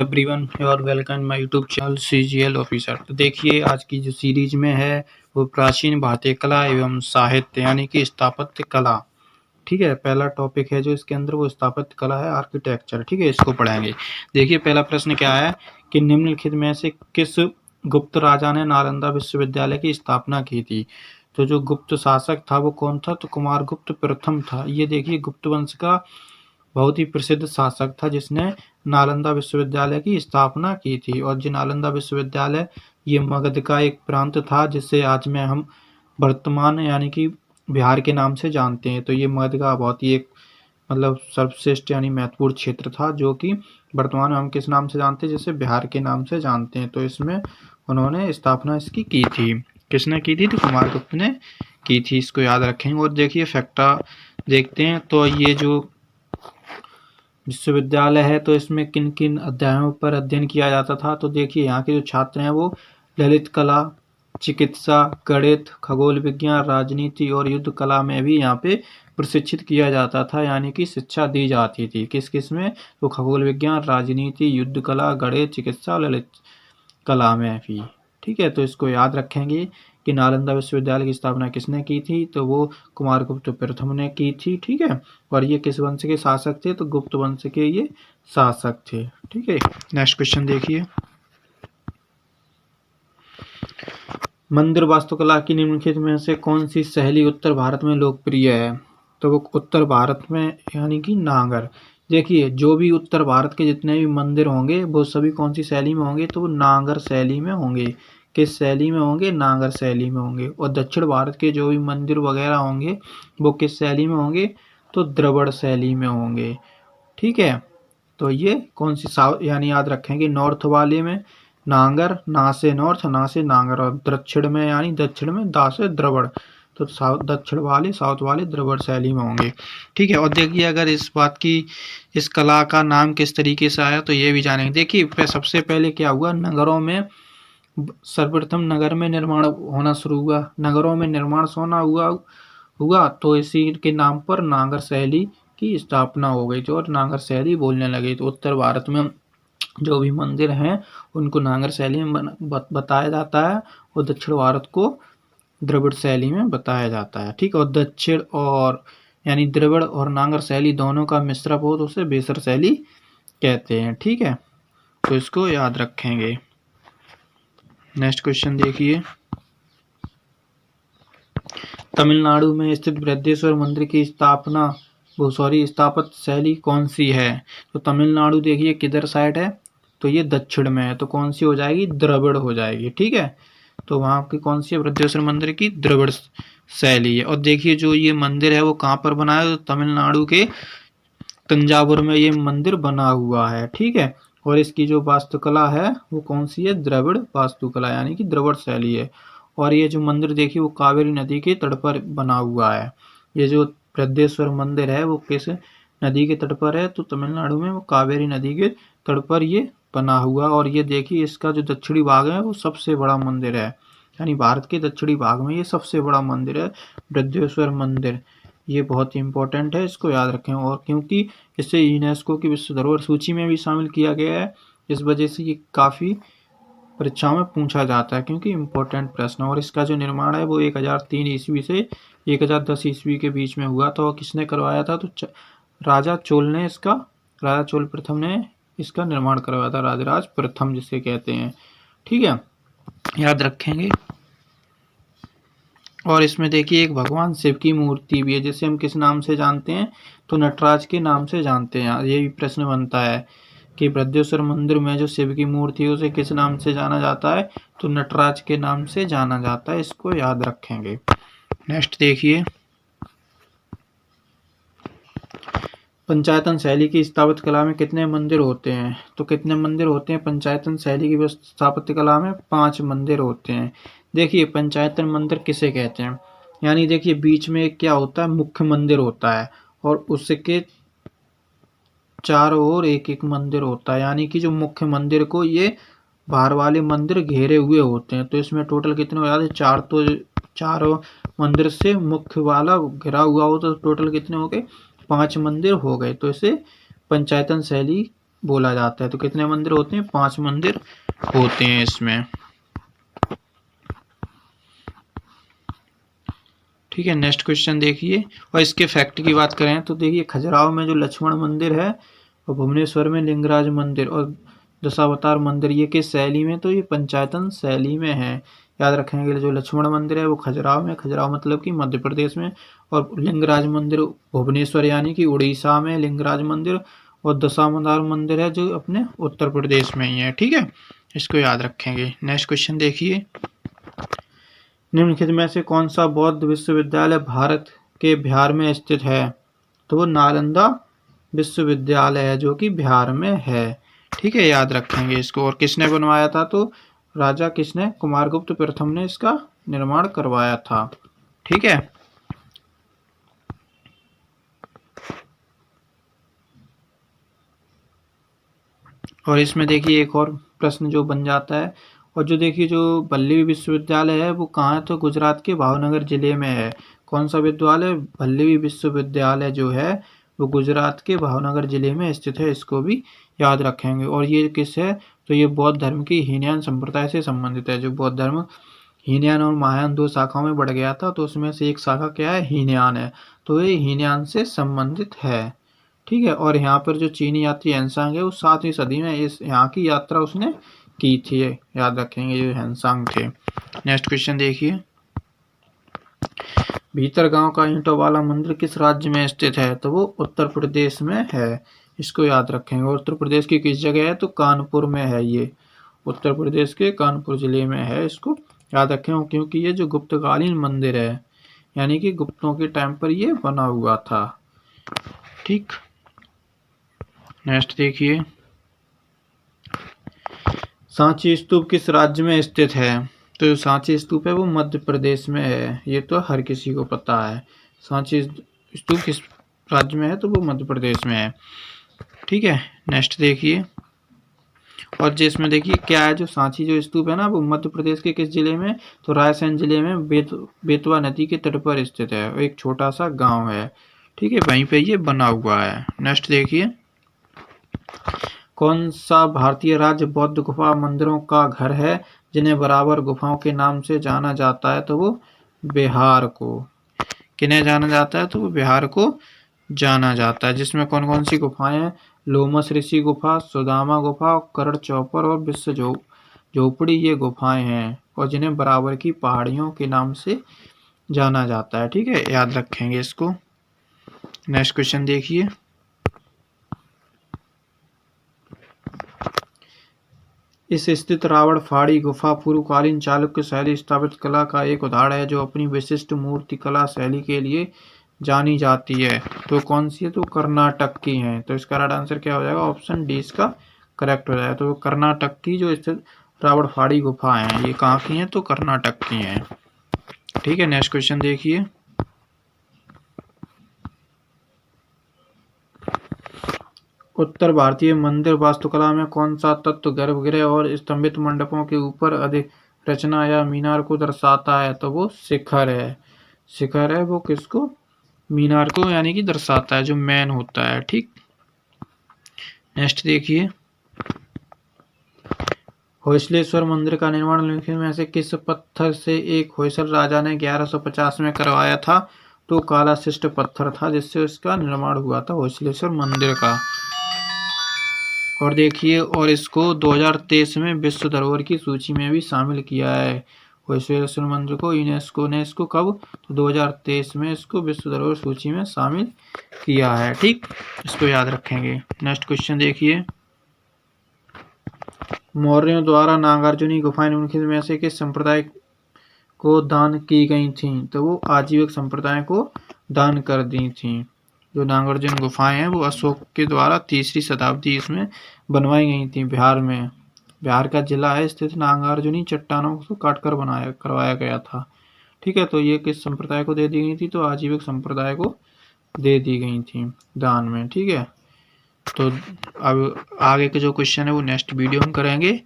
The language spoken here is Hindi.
एवरीवन और welcome my YouTube channel CGL officer. तो देखिए आज की जो सीरीज में है वो प्राचीन भारतीय कला एवं साहित्य यानी कि स्थापत्य कला। ठीक है, पहला टॉपिक है जो इसके अंदर वो स्थापत्य कला है, आर्किटेक्चर। ठीक है, इसको पढ़ेंगे। देखिए पहला प्रश्न क्या है कि निम्नलिखित में से किस गुप्त राजा ने नालंदा विश्वविद्यालय की स्थापना की थी। तो जो गुप्त शासक था वो कौन था, तो कुमारगुप्त प्रथम था। ये देखिए गुप्त वंश का बहुत ही प्रसिद्ध शासक था जिसने नालंदा विश्वविद्यालय की स्थापना की थी। और जो नालंदा विश्वविद्यालय ये मगध का एक प्रांत था जिसे आज में हम वर्तमान यानी कि बिहार के नाम से जानते हैं। तो ये मगध का बहुत ही एक मतलब सर्वश्रेष्ठ यानी महत्वपूर्ण क्षेत्र था जो कि वर्तमान में हम किस नाम से जानते हैं, जैसे बिहार के नाम से जानते हैं। तो इसमें उन्होंने स्थापना इसकी की थी। किसने की थी, तो कुमारगुप्त ने की थी। इसको याद रखेंगे। और देखिए फैक्टा देखते हैं। तो ये जो विश्वविद्यालय है तो इसमें किन किन अध्यायों पर अध्ययन किया जाता था। तो देखिए यहाँ के जो छात्र हैं वो ललित कला, चिकित्सा, गणित, खगोल विज्ञान, राजनीति और युद्ध कला में भी यहाँ पे प्रशिक्षित किया जाता था, यानी कि शिक्षा दी जाती थी। किस किस में, तो खगोल विज्ञान, राजनीति, युद्ध कला, गणित, चिकित्सा, ललित कला में भी। ठीक है, तो इसको याद रखेंगे कि नालंदा विश्वविद्यालय की स्थापना किसने की थी, तो वो कुमारगुप्त प्रथम ने की थी। ठीक है, और ये किस वंश के शासक थे, तो गुप्त वंश के ये शासक थे। ठीक है, नेक्स्ट क्वेश्चन देखिए। मंदिर वास्तुकला की निम्नलिखित में से कौन सी शैली उत्तर भारत में लोकप्रिय है, तो वो उत्तर भारत में यानी कि नागर। देखिए जो भी उत्तर भारत के जितने भी मंदिर होंगे वो सभी कौन सी शैली में होंगे, तो वो नागर शैली में होंगे। किस शैली में होंगे, नागर शैली में होंगे। और दक्षिण भारत के जो भी मंदिर वगैरह होंगे वो किस शैली में होंगे, तो द्रविड़ शैली में होंगे। ठीक है, तो ये कौन सी साउथ यानी याद रखेंगे, नॉर्थ वाले में नागर, ना से नॉर्थ, ना से नागर। और दक्षिण में यानी दक्षिण में दा से द्रविड़। तो साउथ दक्षिण वाले साउथ वाले द्रविड़ शैली में होंगे। ठीक है, और देखिए अगर इस बात की इस कला का नाम किस तरीके से आया तो ये भी जानेंगे। देखिए सबसे पहले क्या हुआ, नगरों में सर्वप्रथम नगर में निर्माण होना शुरू हुआ। नगरों में निर्माण होना हुआ तो इसी के नाम पर नागर शैली की स्थापना हो गई, जो नागर शैली बोलने लगे। तो उत्तर भारत में जो भी मंदिर हैं उनको नागर शैली में बताया जाता है और दक्षिण भारत को द्रविड़ शैली में बताया जाता है। ठीक है, और दक्षिण और यानी द्रविड़ और नागर शैली दोनों का मिश्रण हो तो उसे बेसर शैली कहते हैं। ठीक है, तो इसको याद रखेंगे। नेक्स्ट क्वेश्चन देखिए। तमिलनाडु में स्थित बृहदेश्वर मंदिर की स्थापत्य शैली कौन सी है। तो तमिलनाडु देखिए किधर साइड है, तो ये दक्षिण में है। तो कौन सी हो जाएगी, द्रविड़ हो जाएगी। ठीक है, तो वहाँ की कौन सी है, बृहदेश्वर मंदिर की द्रविड़ शैली है। और देखिए जो ये मंदिर है वो कहाँ पर बना है, तो तमिलनाडु के तंजावुर में ये मंदिर बना हुआ है। ठीक है, और इसकी जो वास्तुकला है वो कौन सी है, द्रविड़ वास्तुकला यानी कि द्रविड़ शैली है। और ये जो मंदिर देखिए वो कावेरी नदी के तट पर बना हुआ है। ये जो बृहदेश्वर मंदिर है वो किस नदी के तट पर है, तो तमिलनाडु में वो कावेरी नदी के तट पर ये बना हुआ। और ये देखिए इसका जो दक्षिणी भाग है वो सबसे बड़ा मंदिर है, यानी भारत के दक्षिणी भाग में ये सबसे बड़ा मंदिर है बृहदेश्वर मंदिर। ये बहुत ही इंपॉर्टेंट है, इसको याद रखें। और क्योंकि इसे यूनेस्को की विश्व धरोहर सूची में भी शामिल किया गया है, इस वजह से ये काफ़ी परीक्षाओं में पूछा जाता है क्योंकि इम्पोर्टेंट प्रश्न। और इसका जो निर्माण है वो 1003 ईस्वी से 1010 ईस्वी के बीच में हुआ था। और किसने करवाया था, तो राजा चोल प्रथम ने इसका निर्माण करवाया था, राजराज प्रथम जिसे कहते हैं। ठीक है, याद रखेंगे। और इसमें देखिए एक भगवान शिव की मूर्ति भी है जिसे हम किस नाम से जानते हैं, तो नटराज के नाम से जानते हैं। ये भी प्रश्न बनता है कि बृहदेश्वर मंदिर में जो शिव की मूर्ति है उसे किस नाम से जाना जाता है, तो नटराज के नाम से जाना जाता है। इसको याद रखेंगे। नेक्स्ट देखिए। पंचायतन शैली की स्थापत्य कला में कितने मंदिर होते हैं, तो कितने मंदिर होते हैं पंचायतन शैली की स्थापत्य कला में, 5 मंदिर होते हैं। देखिए पंचायतन मंदिर किसे कहते हैं, यानी देखिए बीच में क्या होता है, मुख्य मंदिर होता है और उसके चारों ओर एक एक मंदिर होता है, यानी कि जो मुख्य मंदिर को ये बाहर वाले मंदिर घेरे हुए होते हैं। तो इसमें टोटल कितने हो जाते हैं, 4। तो चारों मंदिर से मुख्य वाला घिरा हुआ हो तो टोटल कितने हो गए, 5 मंदिर हो गए। तो इसे पंचायतन शैली बोला जाता है। तो कितने मंदिर होते हैं? 5 मंदिर होते हैं इसमें। ठीक है, नेक्स्ट क्वेश्चन देखिए। और इसके फैक्ट की बात करें तो देखिए, खजुराहो में जो लक्ष्मण मंदिर है और भुवनेश्वर में लिंगराज मंदिर और दशावतार मंदिर, ये किस शैली में? तो ये पंचायतन शैली में है। याद रखेंगे, जो लक्ष्मण मंदिर है वो खजुराहो में, खजुराहो मतलब कि मध्य प्रदेश में, और लिंगराज मंदिर भुवनेश्वर यानी कि उड़ीसा में लिंगराज मंदिर, और दशावतार मंदिर है जो अपने उत्तर प्रदेश में ही है। ठीक है, इसको याद रखेंगे। नेक्स्ट क्वेश्चन देखिए, निम्नलिखित में से कौन सा बौद्ध विश्वविद्यालय भारत के बिहार में स्थित है? तो वो नालंदा विश्वविद्यालय है जो कि बिहार में है। ठीक है, याद रखेंगे इसको। और किसने बनवाया था? तो राजा किसने? कुमारगुप्त प्रथम ने इसका निर्माण करवाया था। ठीक है, और इसमें देखिए एक और प्रश्न जो बन जाता है, और जो देखिए जो वल्लभी विश्वविद्यालय है वो कहाँ है? तो गुजरात के भावनगर जिले में है। कौन सा विद्यालय? वल्लभी विश्वविद्यालय जो है वो गुजरात के भावनगर जिले में स्थित है। इसको भी याद रखेंगे। और ये किस है? तो ये बौद्ध धर्म की हीनयान संप्रदाय से संबंधित है। जो बौद्ध धर्म हीनयान और महायान 2 शाखाओं में बढ़ गया था, तो उसमें से एक शाखा क्या है? हीनयान है। तो ये हीनयान से संबंधित है। ठीक है, और यहाँ पर जो चीनी यात्री हेनसांग है वो 7वीं सदी में इस यहाँ की यात्रा उसने की थी। याद रखेंगे, जो हेनसांग थे। नेक्स्ट क्वेश्चन देखिए, भीतरगांव का ईंटों वाला मंदिर किस राज्य में स्थित है? तो वो उत्तर प्रदेश में है। इसको याद रखेंगे। और उत्तर प्रदेश की किस जगह है? तो कानपुर में है। ये उत्तर प्रदेश के कानपुर जिले में है। इसको याद रखें, क्योंकि ये जो गुप्तकालीन मंदिर है, यानी कि गुप्तों के टाइम पर ये बना हुआ था। ठीक, नेक्स्ट देखिए, सांची स्तूप किस राज्य में स्थित है? तो जो सांची स्तूप है वो मध्य प्रदेश में है। ये तो हर किसी को पता है। सांची स्तूप किस राज्य में है? तो वो मध्य प्रदेश में है। ठीक है, नेक्स्ट देखिए, और जिसमें देखिए क्या है, जो सांची जो स्तूप है ना वो मध्य प्रदेश के किस जिले में? तो रायसेन जिले में बेतवा नदी के तट पर स्थित है। एक छोटा सा गांव है। ठीक है, वहीं पे ये बना हुआ है। नेक्स्ट देखिए, कौन सा भारतीय राज्य बौद्ध गुफा मंदिरों का घर है जिन्हें बराबर गुफाओं के नाम से जाना जाता है? तो वो बिहार को। किन्हें जाना जाता है? तो वो बिहार को जाना जाता है। जिसमें कौन कौन सी गुफाएं हैं? लोमस ऋषि गुफा, सुदामा गुफा, करण चौपर और विश्व झोपड़ी, ये गुफाएं हैं, और जिन्हें बराबर की पहाड़ियों के नाम से जाना जाता है। ठीक है, याद रखेंगे इसको। नेक्स्ट क्वेश्चन देखिए, इस स्थित रावण फाड़ी गुफा पूर्वकालीन चालुक्य शैली स्थापित कला का एक उदाहरण है जो अपनी विशिष्ट मूर्ति कला शैली के लिए जानी जाती है। तो कौन सी है? तो कर्नाटक की है। तो इसका राइट आंसर क्या हो जाएगा? ऑप्शन डी इसका करेक्ट हो जाएगा। तो कर्नाटक की जो स्थित रावण फाड़ी गुफा है, ये कहाँ की है? तो कर्नाटक की है। ठीक है, नेक्स्ट क्वेश्चन देखिए, उत्तर भारतीय मंदिर वास्तुकला में कौन सा तत्व गर्भगृह और स्तंभित मंडपों के ऊपर अधिक रचना या मीनार को दर्शाता है? तो वो शिखर है। शिखर है वो किसको? मीनार को, यानी कि दर्शाता है, जो मैन होता है। ठीक, नेक्स्ट देखिए, होयसलेश्वर मंदिर का निर्माण निम्नलिखित में से किस पत्थर से एक होयसल राजा ने 1150 में करवाया था? तो काला शिष्ट पत्थर था जिससे उसका निर्माण हुआ था होयसलेश्वर मंदिर का। और देखिए, और इसको 2023 में विश्व धरोहर की सूची में भी शामिल किया है। होयसलेश्वर मंदिर को यूनेस्को ने इसको कब? तो 2023 में इसको विश्व धरोहर सूची में शामिल किया है। ठीक, इसको याद रखेंगे। नेक्स्ट क्वेश्चन देखिए, मौर्यों द्वारा नागार्जुनी गुफाएं निम्नलिखित में से किस संप्रदाय को दान की गई थीं? तो वो आजीविक संप्रदाय को दान कर दी थीं। जो नागार्जुन गुफाएं हैं वो अशोक के द्वारा 3री शताब्दी इसमें बनवाई गई थी। बिहार में, बिहार का जिला है स्थित नागार्जुनी चट्टानों को काटकर करवाया गया था। ठीक है, तो ये किस संप्रदाय को दे दी गई थी? तो आजीविक संप्रदाय को दे दी गई थी दान में। ठीक है, तो अब आगे के जो क्वेश्चन है वो नेक्स्ट वीडियो में करेंगे।